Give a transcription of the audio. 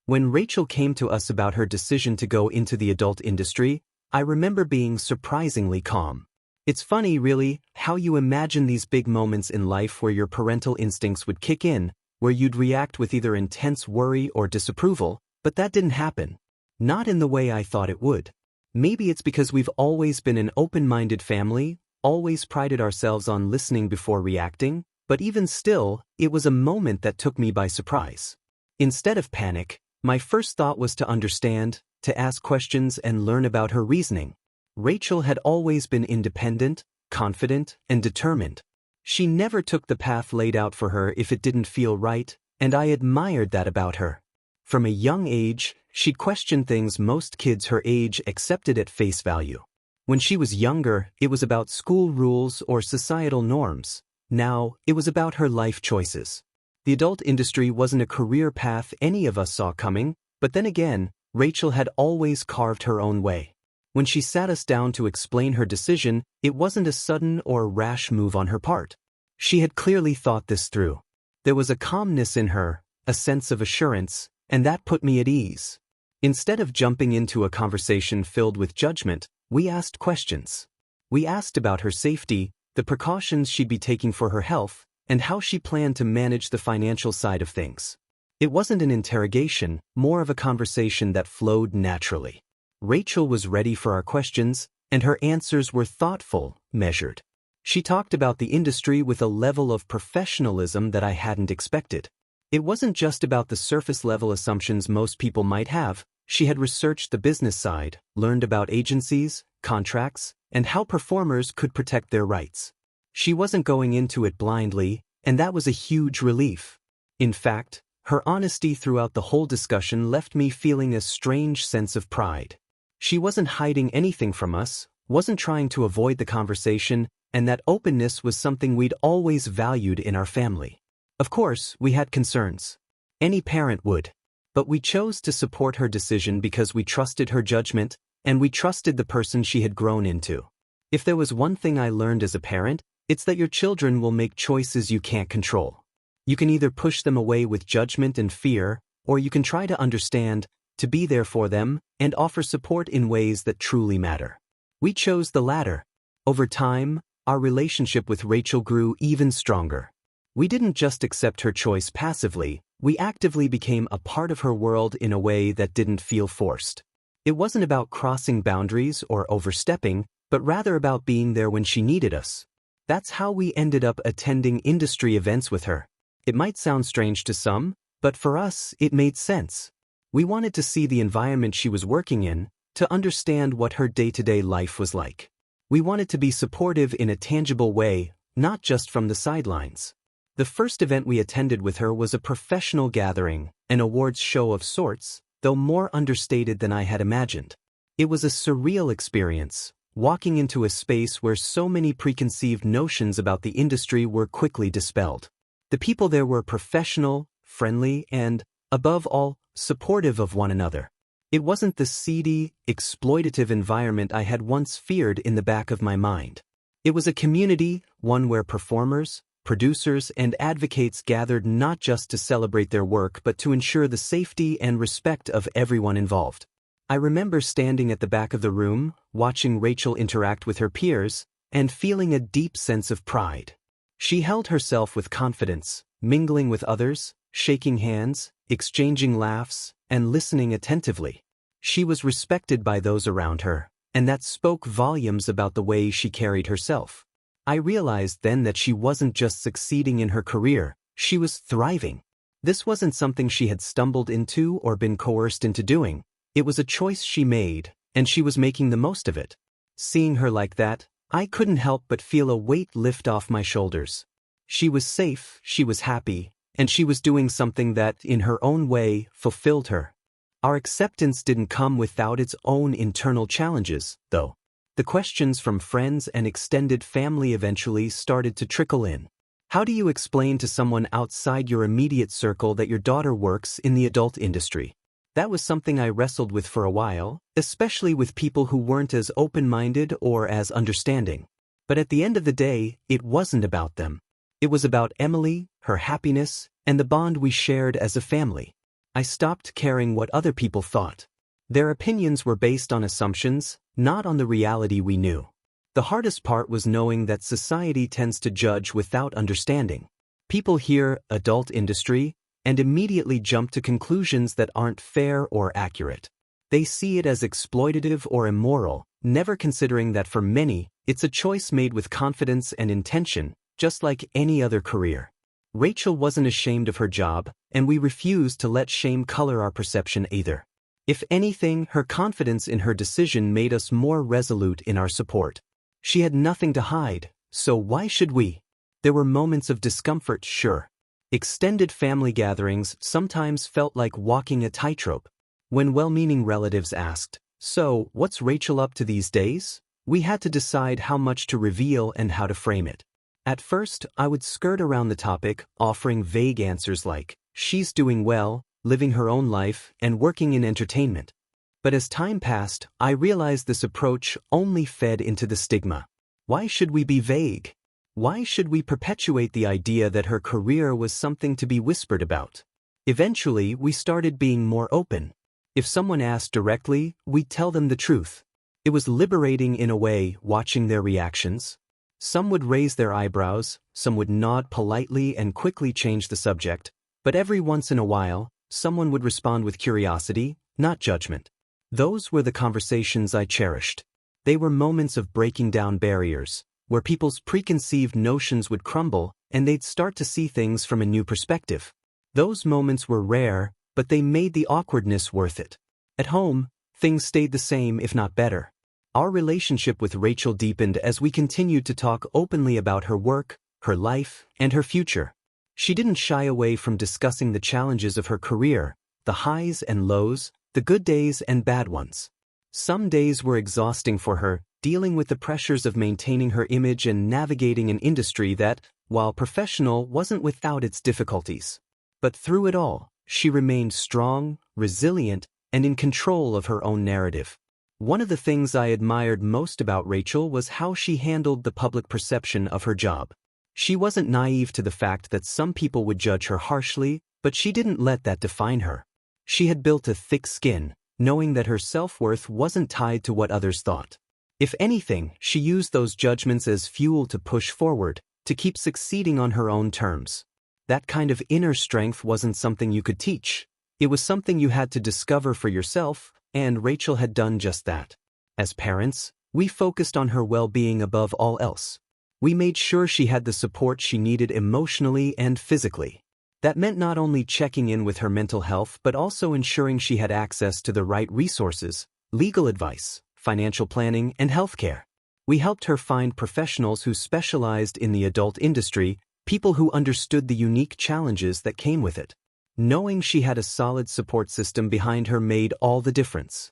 When Rachel came to us about her decision to go into the adult industry, I remember being surprisingly calm. It's funny, really, how you imagine these big moments in life where your parental instincts would kick in, where you'd react with either intense worry or disapproval, but that didn't happen. Not in the way I thought it would. Maybe it's because we've always been an open-minded family, always prided ourselves on listening before reacting, but even still, it was a moment that took me by surprise. Instead of panic, my first thought was to understand, to ask questions and learn about her reasoning. Rachel had always been independent, confident, and determined. She never took the path laid out for her if it didn't feel right, and I admired that about her. From a young age, she'd question things most kids her age accepted at face value. When she was younger, it was about school rules or societal norms. Now, it was about her life choices. The adult industry wasn't a career path any of us saw coming, but then again, Rachel had always carved her own way. When she sat us down to explain her decision, it wasn't a sudden or rash move on her part. She had clearly thought this through. There was a calmness in her, a sense of assurance, and that put me at ease. Instead of jumping into a conversation filled with judgment, we asked questions. We asked about her safety, the precautions she'd be taking for her health, and how she planned to manage the financial side of things. It wasn't an interrogation, more of a conversation that flowed naturally. Rachel was ready for our questions, and her answers were thoughtful, measured. She talked about the industry with a level of professionalism that I hadn't expected. It wasn't just about the surface-level assumptions most people might have. She had researched the business side, learned about agencies, contracts, and how performers could protect their rights. She wasn't going into it blindly, and that was a huge relief. In fact, her honesty throughout the whole discussion left me feeling a strange sense of pride. She wasn't hiding anything from us, wasn't trying to avoid the conversation, and that openness was something we'd always valued in our family. Of course, we had concerns. Any parent would. But we chose to support her decision because we trusted her judgment, and we trusted the person she had grown into. If there was one thing I learned as a parent, it's that your children will make choices you can't control. You can either push them away with judgment and fear, or you can try to understand, to be there for them, and offer support in ways that truly matter. We chose the latter. Over time, our relationship with Rachel grew even stronger. We didn't just accept her choice passively, we actively became a part of her world in a way that didn't feel forced. It wasn't about crossing boundaries or overstepping, but rather about being there when she needed us. That's how we ended up attending industry events with her. It might sound strange to some, but for us, it made sense. We wanted to see the environment she was working in, to understand what her day-to-day life was like. We wanted to be supportive in a tangible way, not just from the sidelines. The first event we attended with her was a professional gathering, an awards show of sorts, though more understated than I had imagined. It was a surreal experience, walking into a space where so many preconceived notions about the industry were quickly dispelled. The people there were professional, friendly, and, above all, supportive of one another. It wasn't the seedy, exploitative environment I had once feared in the back of my mind. It was a community, one where performers, producers, and advocates gathered not just to celebrate their work but to ensure the safety and respect of everyone involved. I remember standing at the back of the room, watching Rachel interact with her peers, and feeling a deep sense of pride. She held herself with confidence, mingling with others, shaking hands, exchanging laughs, and listening attentively. She was respected by those around her, and that spoke volumes about the way she carried herself. I realized then that she wasn't just succeeding in her career, she was thriving. This wasn't something she had stumbled into or been coerced into doing. It was a choice she made, and she was making the most of it. Seeing her like that, I couldn't help but feel a weight lift off my shoulders. She was safe, she was happy, and she was doing something that, in her own way, fulfilled her. Our acceptance didn't come without its own internal challenges, though. The questions from friends and extended family eventually started to trickle in. How do you explain to someone outside your immediate circle that your daughter works in the adult industry? That was something I wrestled with for a while, especially with people who weren't as open-minded or as understanding. But at the end of the day, it wasn't about them. It was about Emily, her happiness, and the bond we shared as a family. I stopped caring what other people thought. Their opinions were based on assumptions, not on the reality we knew. The hardest part was knowing that society tends to judge without understanding. People hear adult industry and immediately jump to conclusions that aren't fair or accurate. They see it as exploitative or immoral, never considering that for many, it's a choice made with confidence and intention, just like any other career. Rachel wasn't ashamed of her job, and we refused to let shame color our perception either. If anything, her confidence in her decision made us more resolute in our support. She had nothing to hide, so why should we? There were moments of discomfort, sure. Extended family gatherings sometimes felt like walking a tightrope. When well-meaning relatives asked, "So, what's Rachel up to these days?" we had to decide how much to reveal and how to frame it. At first, I would skirt around the topic, offering vague answers like, "She's doing well, living her own life, and working in entertainment." But as time passed, I realized this approach only fed into the stigma. Why should we be vague? Why should we perpetuate the idea that her career was something to be whispered about? Eventually, we started being more open. If someone asked directly, we'd tell them the truth. It was liberating in a way, watching their reactions. Some would raise their eyebrows, some would nod politely and quickly change the subject, but every once in a while, someone would respond with curiosity, not judgment. Those were the conversations I cherished. They were moments of breaking down barriers, where people's preconceived notions would crumble and they'd start to see things from a new perspective. Those moments were rare, but they made the awkwardness worth it. At home, things stayed the same if not better. Our relationship with Rachel deepened as we continued to talk openly about her work, her life, and her future. She didn't shy away from discussing the challenges of her career, the highs and lows, the good days and bad ones. Some days were exhausting for her, dealing with the pressures of maintaining her image and navigating an industry that, while professional, wasn't without its difficulties. But through it all, she remained strong, resilient, and in control of her own narrative. One of the things I admired most about Rachel was how she handled the public perception of her job. She wasn't naive to the fact that some people would judge her harshly, but she didn't let that define her. She had built a thick skin, knowing that her self-worth wasn't tied to what others thought. If anything, she used those judgments as fuel to push forward, to keep succeeding on her own terms. That kind of inner strength wasn't something you could teach. It was something you had to discover for yourself, and Rachel had done just that. As parents, we focused on her well-being above all else. We made sure she had the support she needed emotionally and physically. That meant not only checking in with her mental health but also ensuring she had access to the right resources, legal advice, financial planning, and healthcare. We helped her find professionals who specialized in the adult industry, people who understood the unique challenges that came with it. Knowing she had a solid support system behind her made all the difference.